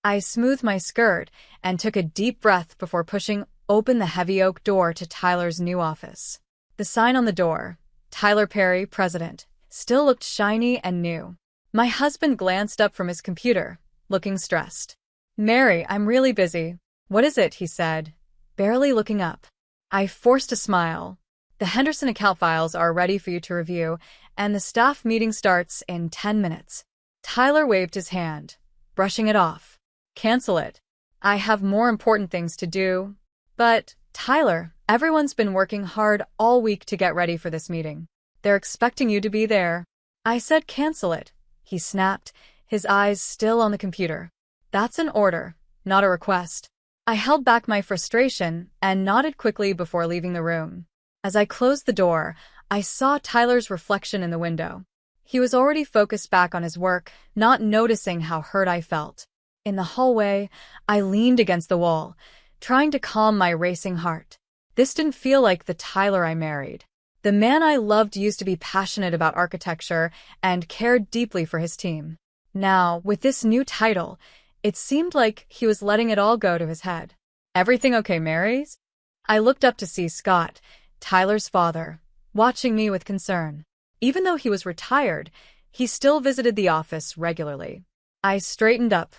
I smoothed my skirt and took a deep breath before pushing open the heavy oak door to Tyler's new office. The sign on the door, Tyler Perry, President, still looked shiny and new. My husband glanced up from his computer, looking stressed. "Mary, I'm really busy." "What is it?" he said, barely looking up. I forced a smile. "The Henderson account files are ready for you to review, and the staff meeting starts in 10 minutes. Tyler waved his hand, brushing it off. "Cancel it. I have more important things to do." "But, Tyler, everyone's been working hard all week to get ready for this meeting. They're expecting you to be there." I said cancel it, he snapped, his eyes still on the computer. "That's an order, not a request." I held back my frustration and nodded quickly before leaving the room. As I closed the door, I saw Tyler's reflection in the window. He was already focused back on his work, not noticing how hurt I felt. In the hallway, I leaned against the wall, trying to calm my racing heart. This didn't feel like the Tyler I married. The man I loved used to be passionate about architecture and cared deeply for his team. Now, with this new title, it seemed like he was letting it all go to his head. "Everything okay, Mary?" I looked up to see Scott, Tyler's father, watching me with concern. Even though he was retired, he still visited the office regularly. I straightened up,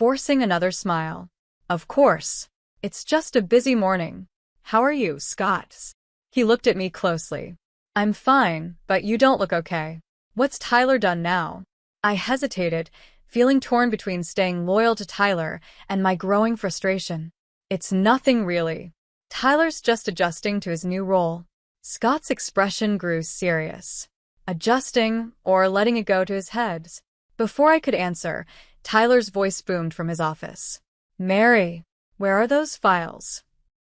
forcing another smile. "Of course. It's just a busy morning. How are you, Scott?" He looked at me closely. "I'm fine, but you don't look okay. What's Tyler done now?" I hesitated, feeling torn between staying loyal to Tyler and my growing frustration. "It's nothing really. Tyler's just adjusting to his new role." Scott's expression grew serious. Adjusting, or letting it go to his head? Before I could answer, Tyler's voice boomed from his office. "Mary, where are those files?"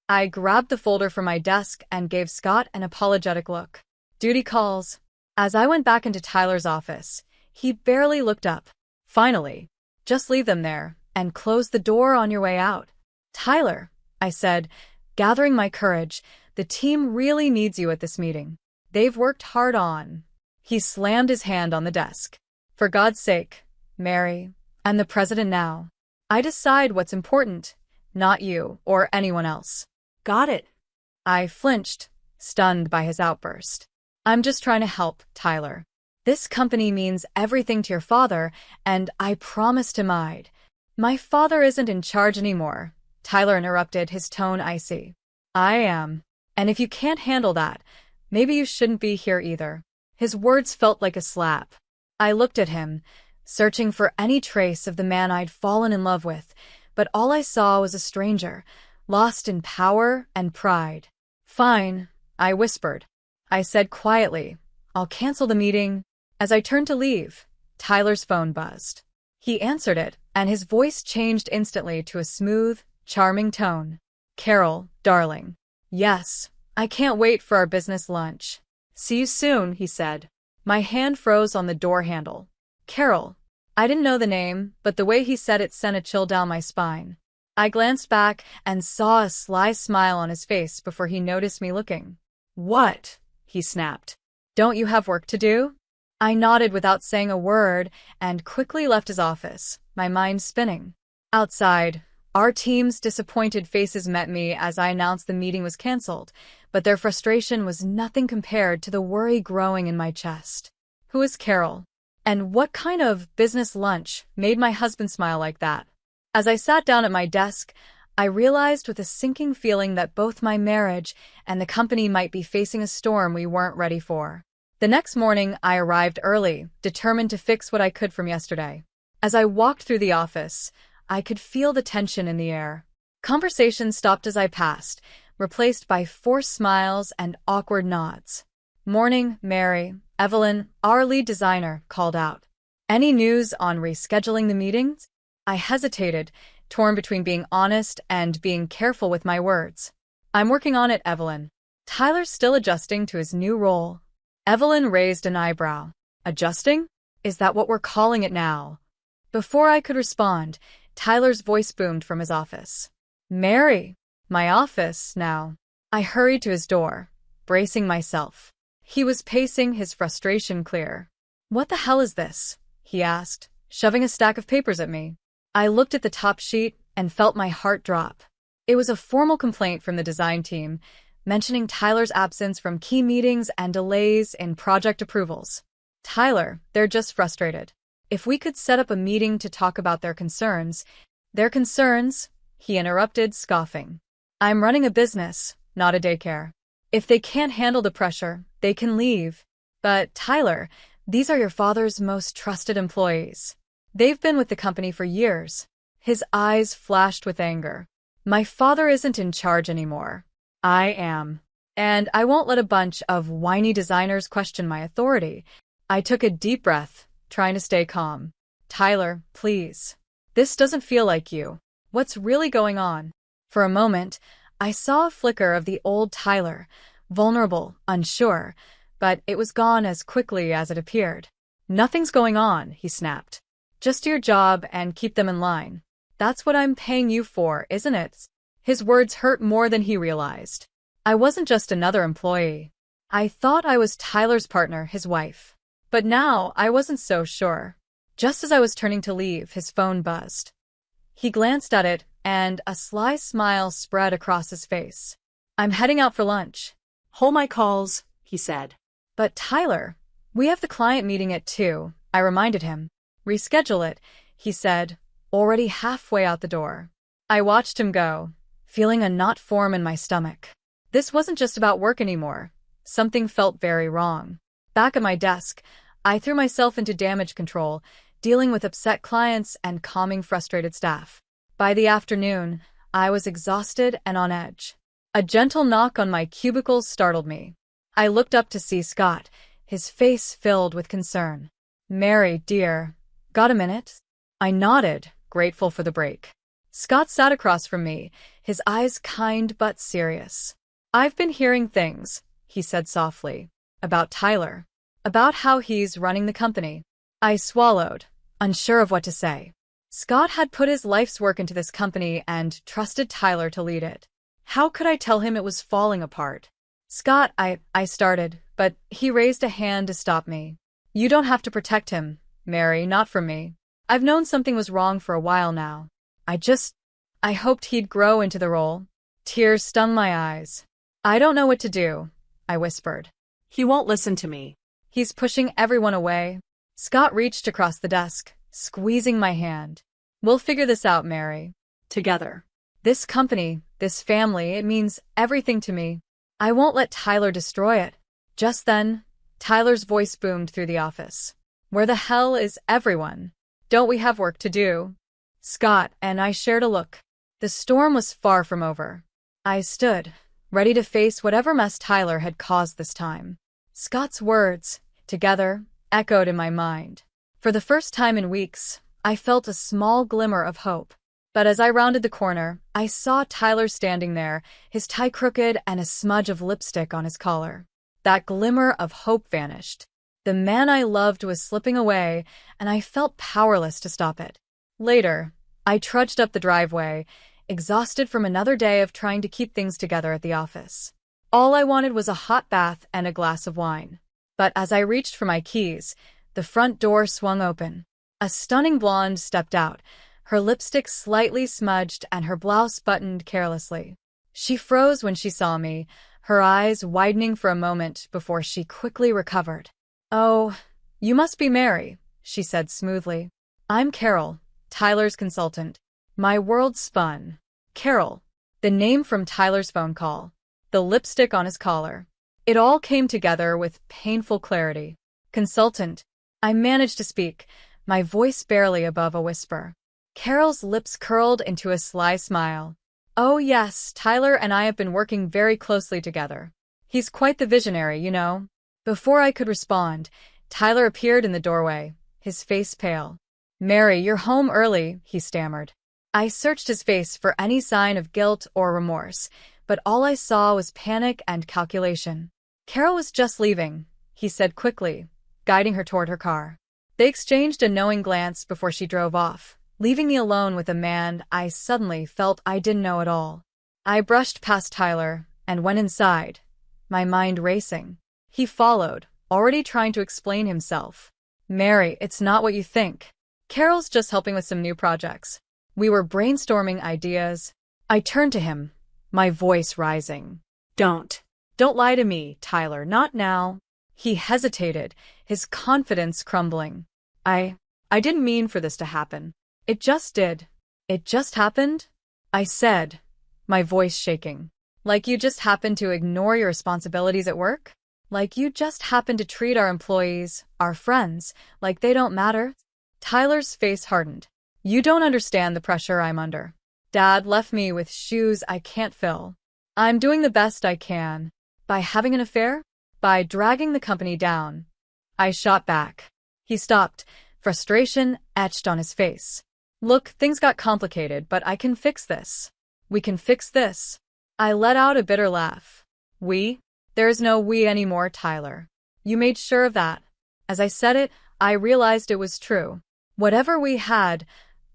I grabbed the folder from my desk and gave Scott an apologetic look. "Duty calls." As I went back into Tyler's office, he barely looked up. "Finally. Just leave them there, and close the door on your way out." "Tyler," I said, gathering my courage, "the team really needs you at this meeting. They've worked hard on." He slammed his hand on the desk. "For God's sake, Mary, I'm the president now. I decide what's important, not you or anyone else." "Got it." I flinched, stunned by his outburst. "I'm just trying to help, Tyler. This company means everything to your father, and I promised him I'd." "My father isn't in charge anymore," Tyler interrupted, his tone icy. "I am. And if you can't handle that, maybe you shouldn't be here either." His words felt like a slap. I looked at him, searching for any trace of the man I'd fallen in love with, but all I saw was a stranger, lost in power and pride. "Fine," I whispered. I said quietly, "I'll cancel the meeting." As I turned to leave, Tyler's phone buzzed. He answered it, and his voice changed instantly to a smooth, charming tone. "Carol, darling." "Yes, I can't wait for our business lunch." "See you soon," he said. My hand froze on the door handle. "Carol." I didn't know the name, but the way he said it sent a chill down my spine. I glanced back and saw a sly smile on his face before he noticed me looking. "What?" he snapped. "Don't you have work to do?" I nodded without saying a word and quickly left his office, my mind spinning. Outside, our team's disappointed faces met me as I announced the meeting was canceled, but their frustration was nothing compared to the worry growing in my chest. Who is Carol? And what kind of business lunch made my husband smile like that? As I sat down at my desk, I realized with a sinking feeling that both my marriage and the company might be facing a storm we weren't ready for. The next morning, I arrived early, determined to fix what I could from yesterday. As I walked through the office, I could feel the tension in the air. Conversation stopped as I passed, replaced by forced smiles and awkward nods. "Morning, Mary," Evelyn, our lead designer, called out. "Any news on rescheduling the meetings?" I hesitated, torn between being honest and being careful with my words. "I'm working on it, Evelyn." Tyler's still adjusting to his new role. Evelyn raised an eyebrow. "Adjusting? Is that what we're calling it now?" Before I could respond, Tyler's voice boomed from his office. "Mary, my office now." I hurried to his door, bracing myself. He was pacing, his frustration clear. "What the hell is this?" he asked, shoving a stack of papers at me. I looked at the top sheet and felt my heart drop. It was a formal complaint from the design team, mentioning Tyler's absence from key meetings and delays in project approvals. Tyler, they're just frustrated. If we could set up a meeting to talk about their concerns. Their concerns? He interrupted, scoffing. I'm running a business, not a daycare. If they can't handle the pressure, they can leave. But, Tyler, these are your father's most trusted employees. They've been with the company for years. His eyes flashed with anger. My father isn't in charge anymore. I am. And I won't let a bunch of whiny designers question my authority. I took a deep breath, trying to stay calm. Tyler, please. This doesn't feel like you. What's really going on? For a moment, I saw a flicker of the old Tyler, vulnerable, unsure, but it was gone as quickly as it appeared. Nothing's going on, he snapped. Just do your job and keep them in line. That's what I'm paying you for, isn't it? His words hurt more than he realized. I wasn't just another employee. I thought I was Tyler's partner, his wife. But now I wasn't so sure. Just as I was turning to leave, his phone buzzed. He glanced at it, and a sly smile spread across his face. I'm heading out for lunch. Hold my calls, he said. But Tyler, we have the client meeting at 2, I reminded him. Reschedule it, he said, already halfway out the door. I watched him go, feeling a knot form in my stomach. This wasn't just about work anymore. Something felt very wrong. Back at my desk, I threw myself into damage control, dealing with upset clients and calming frustrated staff. By the afternoon, I was exhausted and on edge. A gentle knock on my cubicle startled me. I looked up to see Scott, his face filled with concern. Mary, dear, got a minute? I nodded, grateful for the break. Scott sat across from me, his eyes kind but serious. I've been hearing things, he said softly, about Tyler, about how he's running the company. I swallowed, unsure of what to say. Scott had put his life's work into this company and trusted Tyler to lead it. How could I tell him it was falling apart? Scott, I started, but he raised a hand to stop me. You don't have to protect him, Mary, not from me. I've known something was wrong for a while now. I hoped he'd grow into the role. Tears stung my eyes. I don't know what to do, I whispered. He won't listen to me. He's pushing everyone away. Scott reached across the desk, squeezing my hand. We'll figure this out, Mary. Together. This company, this family, it means everything to me. I won't let Tyler destroy it. Just then, Tyler's voice boomed through the office. Where the hell is everyone? Don't we have work to do? Scott and I shared a look. The storm was far from over. I stood, ready to face whatever mess Tyler had caused this time. Scott's words, together, echoed in my mind. For the first time in weeks, I felt a small glimmer of hope. But as I rounded the corner, I saw Tyler standing there, his tie crooked and a smudge of lipstick on his collar. That glimmer of hope vanished. The man I loved was slipping away, and I felt powerless to stop it. Later, I trudged up the driveway, exhausted from another day of trying to keep things together at the office. All I wanted was a hot bath and a glass of wine. But as I reached for my keys, the front door swung open. A stunning blonde stepped out, her lipstick slightly smudged and her blouse buttoned carelessly. She froze when she saw me, her eyes widening for a moment before she quickly recovered. Oh, you must be Mary, she said smoothly. I'm Carol, Tyler's consultant. My world spun. Carol, the name from Tyler's phone call, the lipstick on his collar. It all came together with painful clarity. Consultant. I managed to speak, my voice barely above a whisper. Carol's lips curled into a sly smile. Oh yes, Tyler and I have been working very closely together. He's quite the visionary, you know. Before I could respond, Tyler appeared in the doorway, his face pale. Mary, you're home early, he stammered. I searched his face for any sign of guilt or remorse, but all I saw was panic and calculation. Carol was just leaving, he said quickly, guiding her toward her car. They exchanged a knowing glance before she drove off, leaving me alone with a man I suddenly felt I didn't know at all. I brushed past Tyler and went inside, my mind racing. He followed, already trying to explain himself. Mary, it's not what you think. Carol's just helping with some new projects. We were brainstorming ideas. I turned to him, my voice rising. Don't. Don't lie to me, Tyler, not now. He hesitated, his confidence crumbling. I didn't mean for this to happen. It just did. It just happened? I said, my voice shaking. Like you just happened to ignore your responsibilities at work? Like you just happened to treat our employees, our friends, like they don't matter? Tyler's face hardened. You don't understand the pressure I'm under. Dad left me with shoes I can't fill. I'm doing the best I can. By having an affair? By dragging the company down. I shot back. He stopped, frustration etched on his face. Look, things got complicated, but I can fix this. We can fix this. I let out a bitter laugh. We? There is no we anymore, Tyler. You made sure of that. As I said it, I realized it was true. Whatever we had,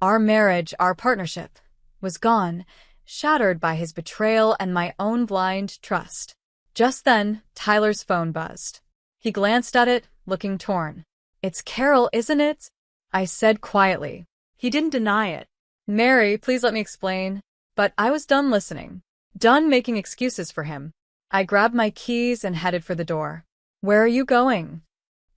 our marriage, our partnership, was gone, shattered by his betrayal and my own blind trust. Just then, Tyler's phone buzzed. He glanced at it, looking torn. It's Carol, isn't it? I said quietly. He didn't deny it. Mary, please let me explain. But I was done listening. Done making excuses for him. I grabbed my keys and headed for the door. Where are you going?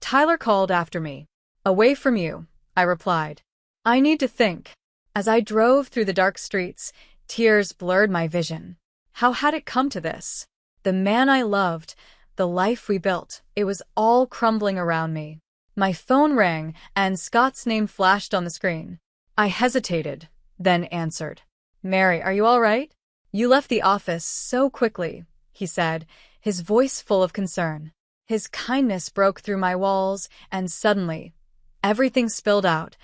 Tyler called after me. Away from you, I replied. I need to think. As I drove through the dark streets, tears blurred my vision. How had it come to this? The man I loved, the life we built, it was all crumbling around me. My phone rang, and Scott's name flashed on the screen. I hesitated, then answered. Mary, are you all right? You left the office so quickly, he said, his voice full of concern. His kindness broke through my walls, and suddenly, everything spilled out.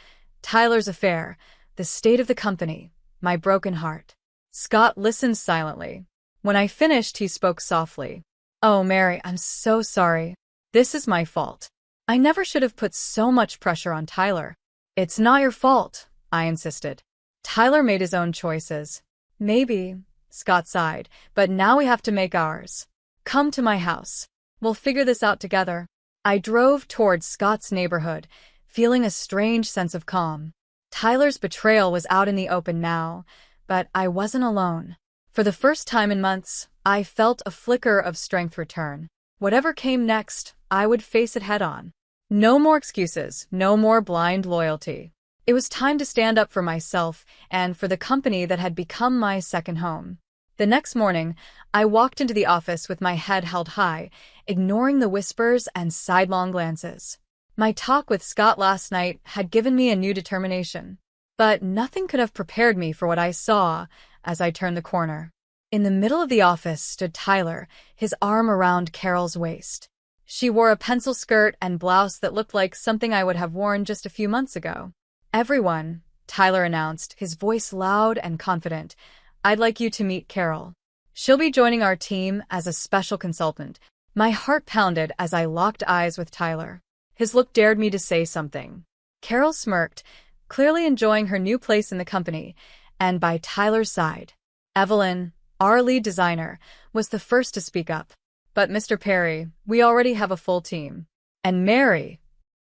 Tyler's affair, the state of the company, my broken heart. Scott listened silently. When I finished, he spoke softly. Oh, Mary, I'm so sorry. This is my fault. I never should have put so much pressure on Tyler. It's not your fault, I insisted. Tyler made his own choices. Maybe, Scott sighed, but now we have to make ours. Come to my house. We'll figure this out together. I drove towards Scott's neighborhood, feeling a strange sense of calm. Tyler's betrayal was out in the open now, but I wasn't alone. For the first time in months, I felt a flicker of strength return. Whatever came next, I would face it head-on. No more excuses, no more blind loyalty. It was time to stand up for myself and for the company that had become my second home. The next morning, I walked into the office with my head held high, ignoring the whispers and sidelong glances. My talk with Scott last night had given me a new determination, but nothing could have prepared me for what I saw as I turned the corner. In the middle of the office stood Tyler, his arm around Carol's waist. She wore a pencil skirt and blouse that looked like something I would have worn just a few months ago. Everyone, Tyler announced, his voice loud and confident, I'd like you to meet Carol. She'll be joining our team as a special consultant. My heart pounded as I locked eyes with Tyler. His look dared me to say something. Carol smirked, clearly enjoying her new place in the company, and by Tyler's side, Evelyn, our lead designer, was the first to speak up. But Mr. Perry, we already have a full team. And Mary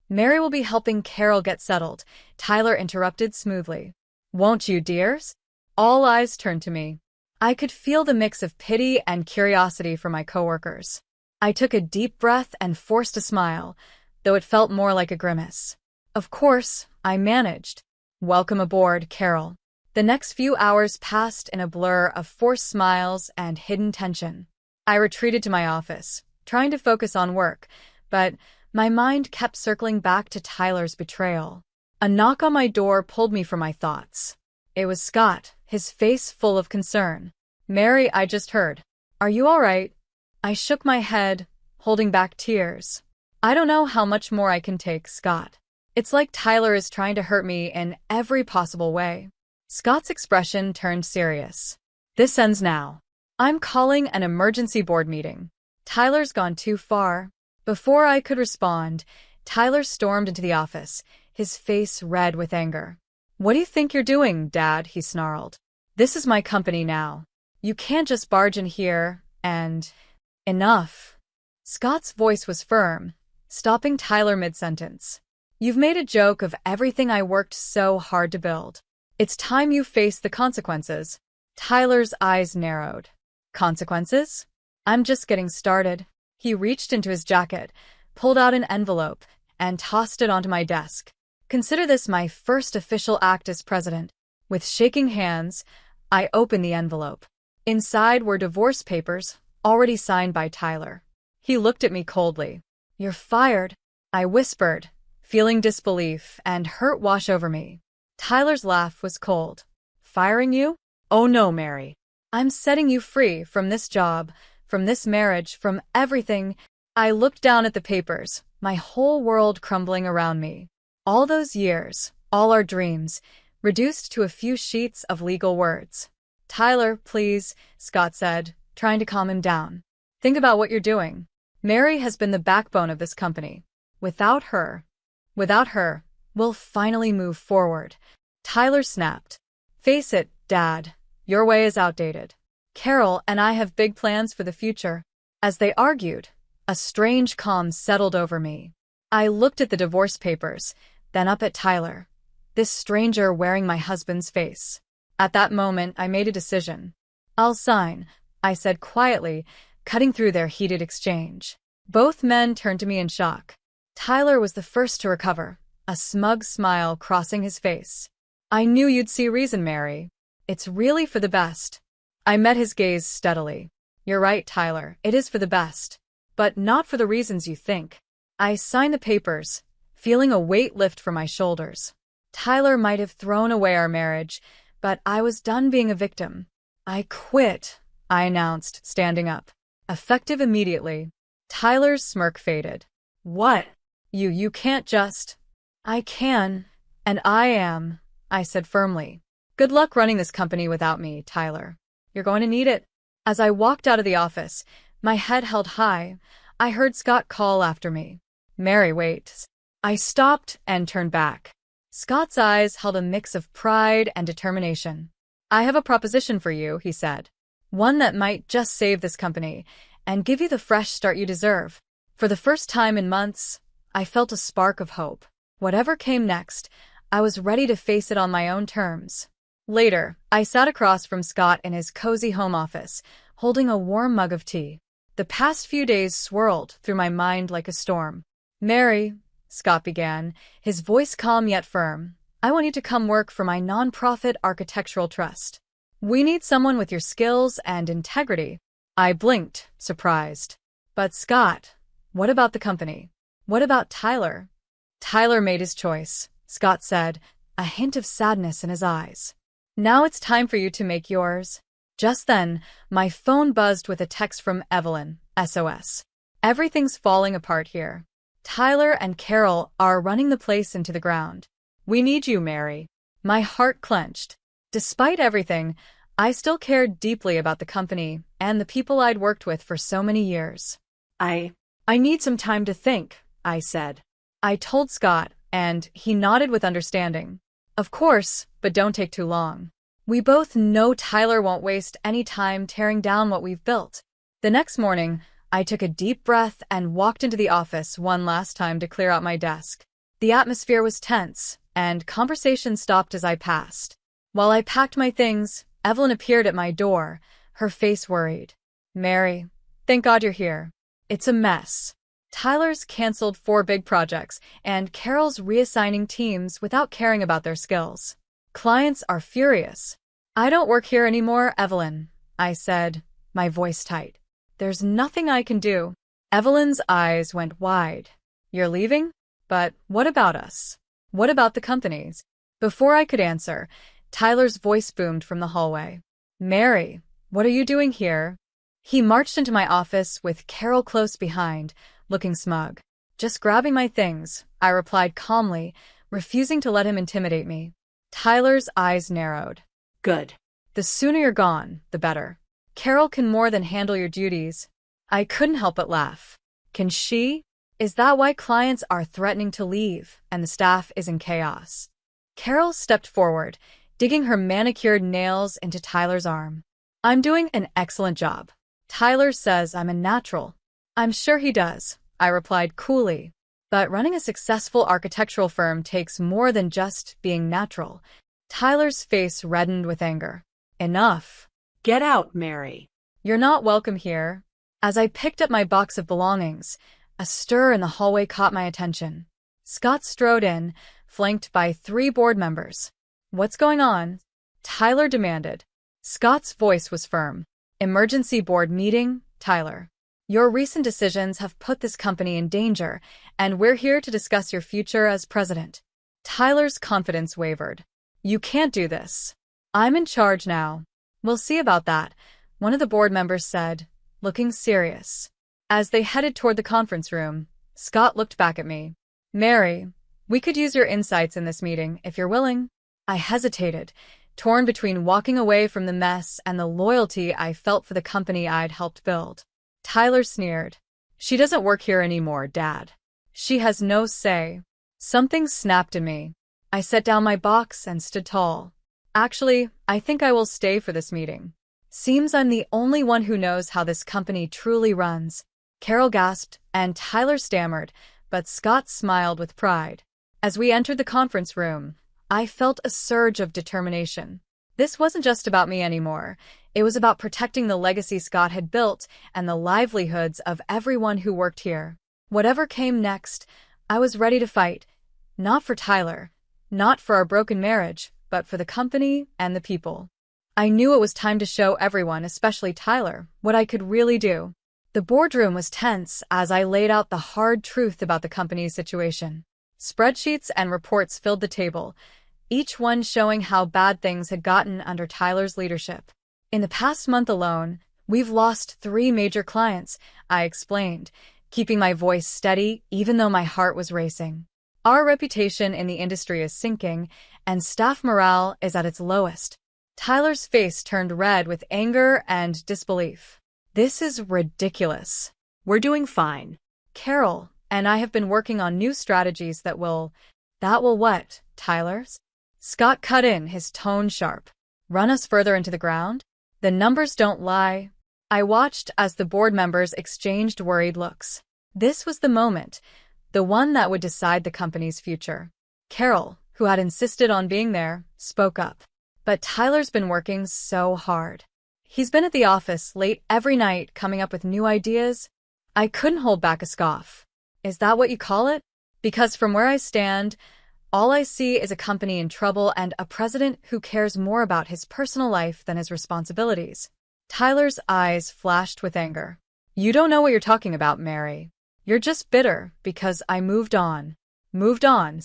will be helping Carol get settled, Tyler interrupted smoothly. Won't you, dears? All eyes turned to me. I could feel the mix of pity and curiosity for my coworkers. I took a deep breath and forced a smile, though it felt more like a grimace. Of course, I managed. Welcome aboard, Carol. The next few hours passed in a blur of forced smiles and hidden tension. I retreated to my office, trying to focus on work, but my mind kept circling back to Tyler's betrayal. A knock on my door pulled me from my thoughts. It was Scott, his face full of concern. Mary, I just heard. Are you all right? I shook my head, holding back tears. I don't know how much more I can take, Scott. It's like Tyler is trying to hurt me in every possible way. Scott's expression turned serious. This ends now. I'm calling an emergency board meeting. Tyler's gone too far. Before I could respond, Tyler stormed into the office, his face red with anger. What do you think you're doing, Dad? He snarled. This is my company now. You can't just barge in here and... Enough. Scott's voice was firm, stopping Tyler mid-sentence. You've made a joke of everything I worked so hard to build. It's time you face the consequences. Tyler's eyes narrowed. Consequences? I'm just getting started. He reached into his jacket, pulled out an envelope, and tossed it onto my desk. Consider this my first official act as president. With shaking hands, I opened the envelope. Inside were divorce papers, already signed by Tyler. He looked at me coldly. You're fired, I whispered, feeling disbelief and hurt wash over me. Tyler's laugh was cold. Firing you? Oh no, Mary. I'm setting you free from this job, from this marriage, from everything. I looked down at the papers, my whole world crumbling around me. All those years, all our dreams, reduced to a few sheets of legal words. Tyler, please, Scott said, trying to calm him down. Think about what you're doing. Mary has been the backbone of this company. Without her, we'll finally move forward. Tyler snapped. Face it, Dad, your way is outdated. Carol and I have big plans for the future. As they argued, a strange calm settled over me. I looked at the divorce papers, then up at Tyler, this stranger wearing my husband's face. At that moment, I made a decision. I'll sign, I said quietly, cutting through their heated exchange. Both men turned to me in shock. Tyler was the first to recover, a smug smile crossing his face. I knew you'd see reason, Mary. It's really for the best. I met his gaze steadily. You're right, Tyler, it is for the best. But not for the reasons you think. I signed the papers, feeling a weight lift from my shoulders. Tyler might have thrown away our marriage, but I was done being a victim. I quit, I announced, standing up. Effective immediately. Tyler's smirk faded. What? You can't just… I can, and I am, I said firmly. Good luck running this company without me, Tyler. You're going to need it. As I walked out of the office, my head held high, I heard Scott call after me. Mary, wait. I stopped and turned back. Scott's eyes held a mix of pride and determination. I have a proposition for you, he said. One that might just save this company and give you the fresh start you deserve. For the first time in months, I felt a spark of hope. Whatever came next, I was ready to face it on my own terms. Later, I sat across from Scott in his cozy home office, holding a warm mug of tea. The past few days swirled through my mind like a storm. Mary, Scott began, his voice calm yet firm, I want you to come work for my nonprofit architectural trust. We need someone with your skills and integrity. I blinked, surprised. But Scott, what about the company? What about Tyler? Tyler made his choice, Scott said, a hint of sadness in his eyes. Now it's time for you to make yours. Just then, my phone buzzed with a text from Evelyn, SOS. Everything's falling apart here. Tyler and Carol are running the place into the ground. We need you, Mary. My heart clenched. Despite everything, I still cared deeply about the company and the people I'd worked with for so many years. I need some time to think, I said. I told Scott, and he nodded with understanding. Of course, but don't take too long. We both know Tyler won't waste any time tearing down what we've built. The next morning, I took a deep breath and walked into the office one last time to clear out my desk. The atmosphere was tense, and conversation stopped as I passed. While I packed my things, Evelyn appeared at my door, her face worried. Mary, thank God you're here. It's a mess. Tyler's canceled 4 big projects, and Carol's reassigning teams without caring about their skills. Clients are furious. I don't work here anymore, Evelyn, I said, my voice tight. There's nothing I can do. Evelyn's eyes went wide. You're leaving? But what about us? What about the companies? Before I could answer, Tyler's voice boomed from the hallway. Mary, what are you doing here? He marched into my office with Carol close behind, looking smug. Just grabbing my things, I replied calmly, refusing to let him intimidate me. Tyler's eyes narrowed. Good. The sooner you're gone, the better. Carol can more than handle your duties. I couldn't help but laugh. Can she? Is that why clients are threatening to leave and the staff is in chaos? Carol stepped forward, digging her manicured nails into Tyler's arm. I'm doing an excellent job. Tyler says I'm a natural. I'm sure he does, I replied coolly. But running a successful architectural firm takes more than just being natural. Tyler's face reddened with anger. Enough. Get out, Mary. You're not welcome here. As I picked up my box of belongings, a stir in the hallway caught my attention. Scott strode in, flanked by 3 board members. What's going on? Tyler demanded. Scott's voice was firm. Emergency board meeting, Tyler. Your recent decisions have put this company in danger, and we're here to discuss your future as president. Tyler's confidence wavered. You can't do this. I'm in charge now. We'll see about that, one of the board members said, looking serious. As they headed toward the conference room, Scott looked back at me. Mary, we could use your insights in this meeting if you're willing. I hesitated, torn between walking away from the mess and the loyalty I felt for the company I'd helped build. Tyler sneered. She doesn't work here anymore, Dad. She has no say. Something snapped in me. I set down my box and stood tall. Actually, I think I will stay for this meeting. Seems I'm the only one who knows how this company truly runs. Carol gasped, and Tyler stammered, but Scott smiled with pride. As we entered the conference room, I felt a surge of determination. This wasn't just about me anymore. It was about protecting the legacy Scott had built and the livelihoods of everyone who worked here. Whatever came next, I was ready to fight. Not for Tyler, not for our broken marriage, but for the company and the people. I knew it was time to show everyone, especially Tyler, what I could really do. The boardroom was tense as I laid out the hard truth about the company's situation. Spreadsheets and reports filled the table, each one showing how bad things had gotten under Tyler's leadership. In the past month alone, we've lost 3 major clients, I explained, keeping my voice steady even though my heart was racing. Our reputation in the industry is sinking, and staff morale is at its lowest. Tyler's face turned red with anger and disbelief. This is ridiculous. We're doing fine. Carol and I have been working on new strategies that will what, Tyler's? Scott cut in, his tone sharp. Run us further into the ground? The numbers don't lie. I watched as the board members exchanged worried looks. This was the moment, the one that would decide the company's future. Carol, who had insisted on being there, spoke up. But Tyler's been working so hard. He's been at the office late every night coming up with new ideas. I couldn't hold back a scoff. Is that what you call it? Because from where I stand, all I see is a company in trouble and a president who cares more about his personal life than his responsibilities. Tyler's eyes flashed with anger. You don't know what you're talking about, Mary. You're just bitter because I moved on. Moved on?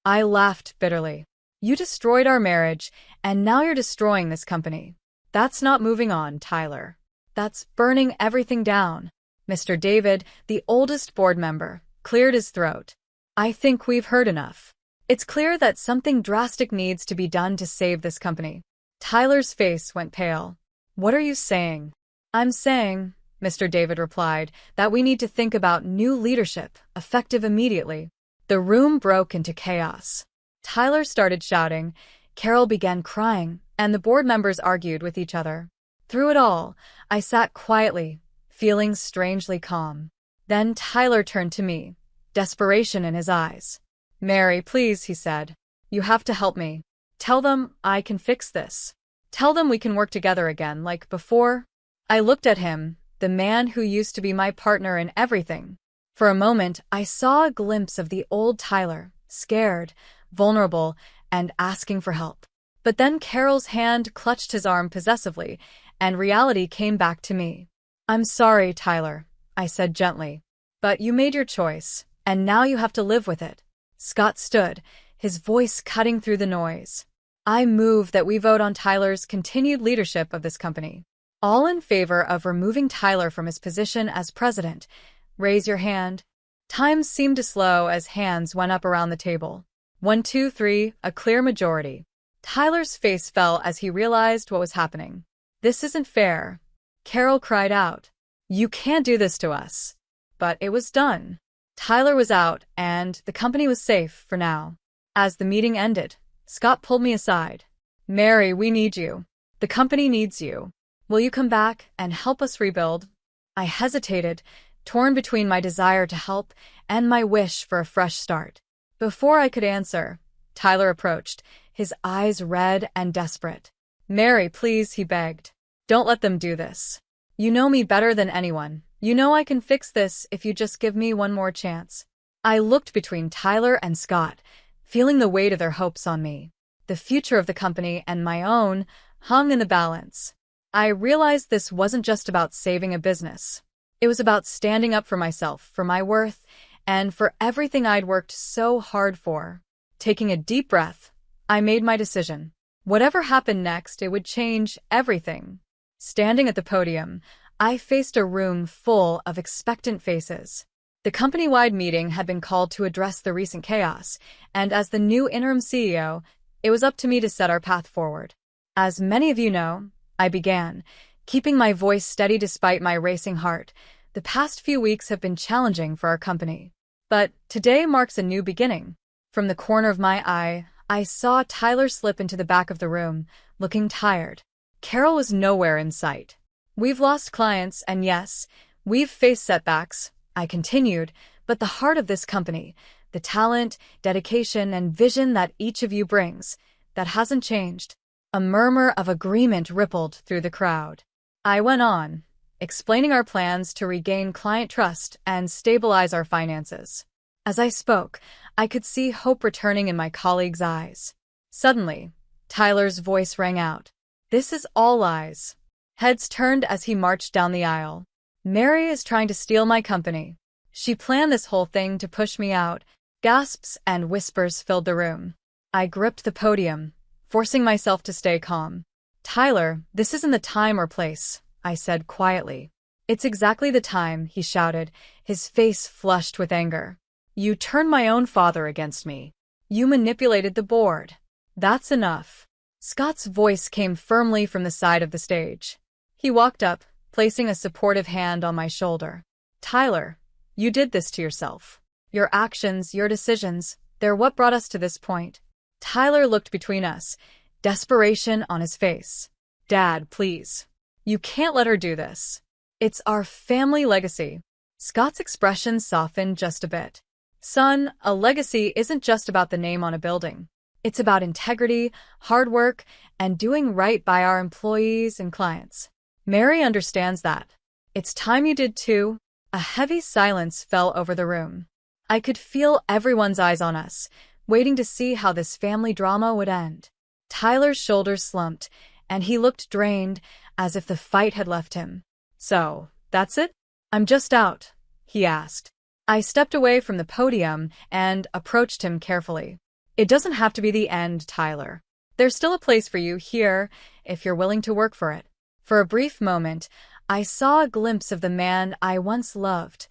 I laughed bitterly. You destroyed our marriage, and now you're destroying this company. That's not moving on, Tyler. That's burning everything down. Mr. David, the oldest board member, cleared his throat. I think we've heard enough. It's clear that something drastic needs to be done to save this company. Tyler's face went pale. What are you saying? I'm saying, Mr. David replied, that we need to think about new leadership, effective immediately. The room broke into chaos. Tyler started shouting, Carol began crying, and the board members argued with each other. Through it all, I sat quietly, feeling strangely calm. Then Tyler turned to me, desperation in his eyes. Mary, please, he said. You have to help me. Tell them I can fix this. Tell them we can work together again like before. I looked at him, the man who used to be my partner in everything. For a moment, I saw a glimpse of the old Tyler, scared, vulnerable, and asking for help. But then Carol's hand clutched his arm possessively, and reality came back to me. I'm sorry, Tyler, I said gently. But you made your choice, and now you have to live with it. Scott stood, his voice cutting through the noise. I move that we vote on Tyler's continued leadership of this company. All in favor of removing Tyler from his position as president, raise your hand. Time seemed to slow as hands went up around the table. 1, 2, 3, a clear majority. Tyler's face fell as he realized what was happening. This isn't fair. Carol cried out. You can't do this to us. But it was done. Tyler was out, and the company was safe for now. As the meeting ended, Scott pulled me aside. Mary, we need you. The company needs you. Will you come back and help us rebuild? I hesitated, torn between my desire to help and my wish for a fresh start. Before I could answer, Tyler approached, his eyes red and desperate. "Mary, please," he begged. "Don't let them do this. You know me better than anyone. You know I can fix this if you just give me one more chance." I looked between Tyler and Scott, feeling the weight of their hopes on me. The future of the company and my own hung in the balance. I realized this wasn't just about saving a business. It was about standing up for myself, for my worth, and for everything I'd worked so hard for. Taking a deep breath, I made my decision. Whatever happened next, it would change everything. Standing at the podium, I faced a room full of expectant faces. The company-wide meeting had been called to address the recent chaos, and as the new interim CEO, it was up to me to set our path forward. As many of you know, I began, keeping my voice steady despite my racing heart. The past few weeks have been challenging for our company. But today marks a new beginning. From the corner of my eye, I saw Tyler slip into the back of the room, looking tired. Carol was nowhere in sight. "We've lost clients, and yes, we've faced setbacks," I continued, "but the heart of this company, the talent, dedication, and vision that each of you brings, that hasn't changed." A murmur of agreement rippled through the crowd. I went on, explaining our plans to regain client trust and stabilize our finances. As I spoke, I could see hope returning in my colleagues' eyes. Suddenly, Tyler's voice rang out. "This is all lies." Heads turned as he marched down the aisle. "Mary is trying to steal my company. She planned this whole thing to push me out." Gasps and whispers filled the room. I gripped the podium, forcing myself to stay calm. "Tyler, this isn't the time or place," I said quietly. "It's exactly the time," he shouted, his face flushed with anger. "You turned my own father against me. You manipulated the board. That's enough." Scott's voice came firmly from the side of the stage. He walked up, placing a supportive hand on my shoulder. "Tyler, you did this to yourself. Your actions, your decisions, they're what brought us to this point." Tyler looked between us, desperation on his face. "Dad, please. You can't let her do this. It's our family legacy." Scott's expression softened just a bit. "Son, a legacy isn't just about the name on a building. It's about integrity, hard work, and doing right by our employees and clients. Mary understands that. It's time you did too." A heavy silence fell over the room. I could feel everyone's eyes on us, waiting to see how this family drama would end. Tyler's shoulders slumped, and he looked drained, as if the fight had left him. "So, that's it? I'm just out?" he asked. I stepped away from the podium and approached him carefully. "It doesn't have to be the end, Tyler. There's still a place for you here, if you're willing to work for it." For a brief moment, I saw a glimpse of the man I once loved,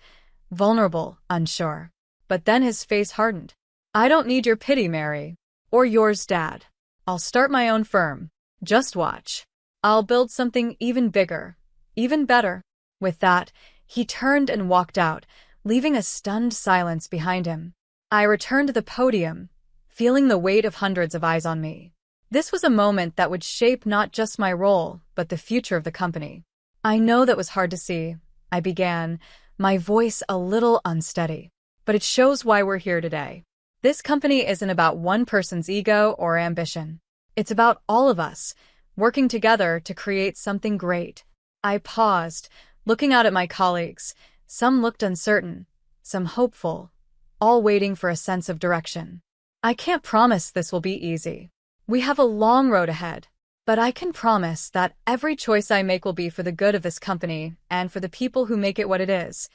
vulnerable, unsure. But then his face hardened. "I don't need your pity, Mary. Or yours, Dad. I'll start my own firm. Just watch. I'll build something even bigger, even better." With that, he turned and walked out, leaving a stunned silence behind him. I returned to the podium, feeling the weight of hundreds of eyes on me. This was a moment that would shape not just my role, but the future of the company. "I know that was hard to see," I began, my voice a little unsteady. "But it shows why we're here today. This company isn't about one person's ego or ambition. It's about all of us, working together to create something great." I paused, looking out at my colleagues. Some looked uncertain, some hopeful, all waiting for a sense of direction. "I can't promise this will be easy. We have a long road ahead. But I can promise that every choice I make will be for the good of this company and for the people who make it what it is.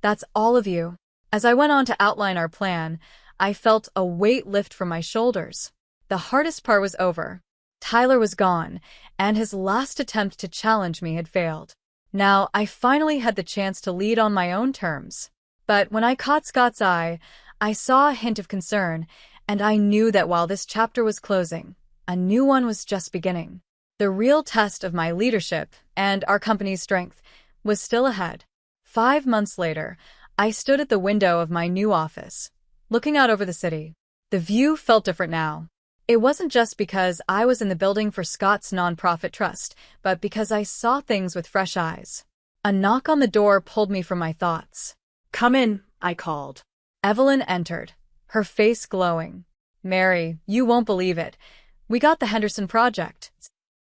That's all of you." As I went on to outline our plan, I felt a weight lift from my shoulders. The hardest part was over. Tyler was gone, and his last attempt to challenge me had failed. Now I finally had the chance to lead on my own terms. But when I caught Scott's eye, I saw a hint of concern, and I knew that while this chapter was closing, a new one was just beginning. The real test of my leadership and our company's strength was still ahead. 5 months later, I stood at the window of my new office, looking out over the city. The view felt different now. It wasn't just because I was in the building for Scott's nonprofit trust, but because I saw things with fresh eyes. A knock on the door pulled me from my thoughts. Come in, I called. Evelyn entered, her face glowing. Mary, you won't believe it. We got the Henderson Project.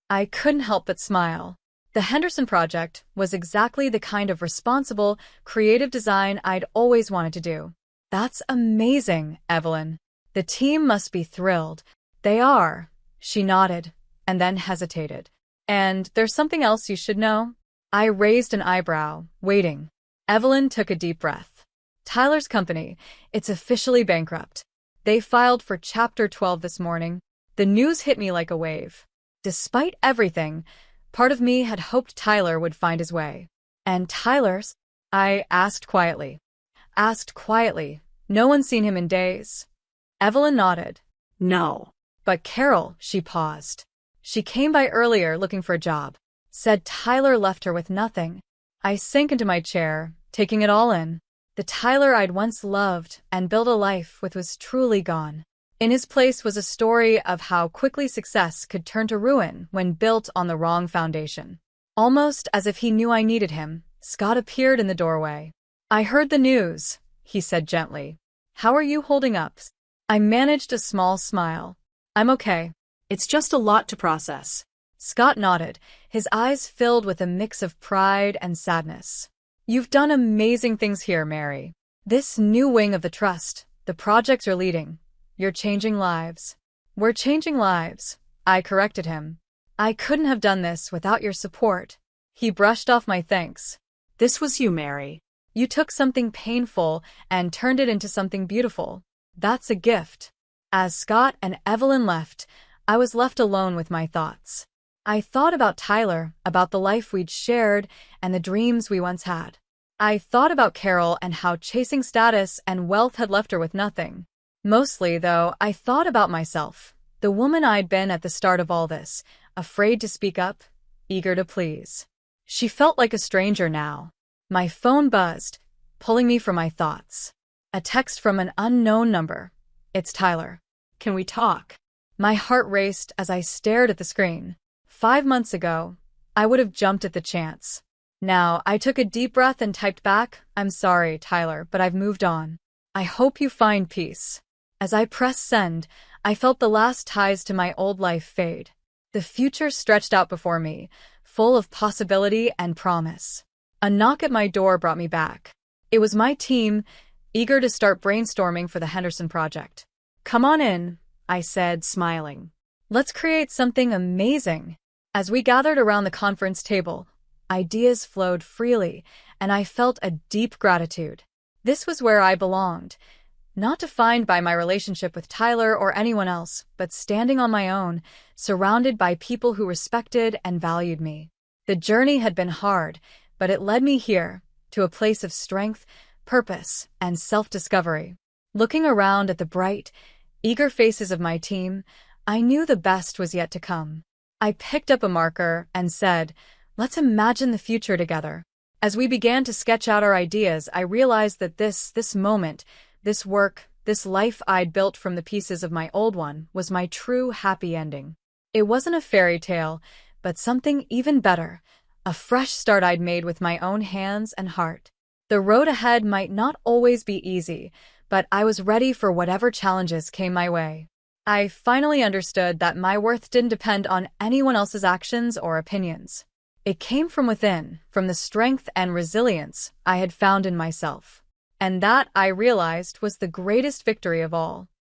I couldn't help but smile. The Henderson Project was exactly the kind of responsible, creative design I'd always wanted to do. That's amazing, Evelyn. The team must be thrilled. They are. She nodded, and then hesitated. And there's something else you should know? I raised an eyebrow, waiting. Evelyn took a deep breath. Tyler's company, it's officially bankrupt. They filed for Chapter 12 this morning. The news hit me like a wave. Despite everything, part of me had hoped Tyler would find his way. And Tyler's? I asked quietly. No one's seen him in days. Evelyn nodded. No. But Carol, she paused. She came by earlier looking for a job. Said Tyler left her with nothing. I sank into my chair, taking it all in. The Tyler I'd once loved and built a life with was truly gone. In his place was a story of how quickly success could turn to ruin when built on the wrong foundation. Almost as if he knew I needed him, Scott appeared in the doorway. I heard the news, he said gently. How are you holding up? I managed a small smile. I'm okay. It's just a lot to process. Scott nodded, his eyes filled with a mix of pride and sadness. You've done amazing things here, Mary. This new wing of the trust, the project you're leading. You're changing lives. We're changing lives, I corrected him. I couldn't have done this without your support. He brushed off my thanks. This was you, Mary. You took something painful and turned it into something beautiful. That's a gift. As Scott and Evelyn left, I was left alone with my thoughts. I thought about Tyler, about the life we'd shared, and the dreams we once had. I thought about Carol and how chasing status and wealth had left her with nothing. Mostly, though, I thought about myself, the woman I'd been at the start of all this, afraid to speak up, eager to please. She felt like a stranger now. My phone buzzed, pulling me from my thoughts. A text from an unknown number. It's Tyler. Can we talk? My heart raced as I stared at the screen. 5 months ago, I would have jumped at the chance. Now, I took a deep breath and typed back, I'm sorry, Tyler, but I've moved on. I hope you find peace. As I pressed send, I felt the last ties to my old life fade. The future stretched out before me, full of possibility and promise. A knock at my door brought me back. It was my team, eager to start brainstorming for the Henderson Project. Come on in, I said, smiling. Let's create something amazing. As we gathered around the conference table, ideas flowed freely, and I felt a deep gratitude. This was where I belonged. Not defined by my relationship with Tyler or anyone else, but standing on my own, surrounded by people who respected and valued me. The journey had been hard, but it led me here, to a place of strength, purpose, and self-discovery. Looking around at the bright, eager faces of my team, I knew the best was yet to come. I picked up a marker and said, let's imagine the future together. As we began to sketch out our ideas, I realized that this moment, this work, this life I'd built from the pieces of my old one, was my true happy ending. It wasn't a fairy tale, but something even better, a fresh start I'd made with my own hands and heart. The road ahead might not always be easy, but I was ready for whatever challenges came my way. I finally understood that my worth didn't depend on anyone else's actions or opinions. It came from within, from the strength and resilience I had found in myself. And that, I realized, was the greatest victory of all.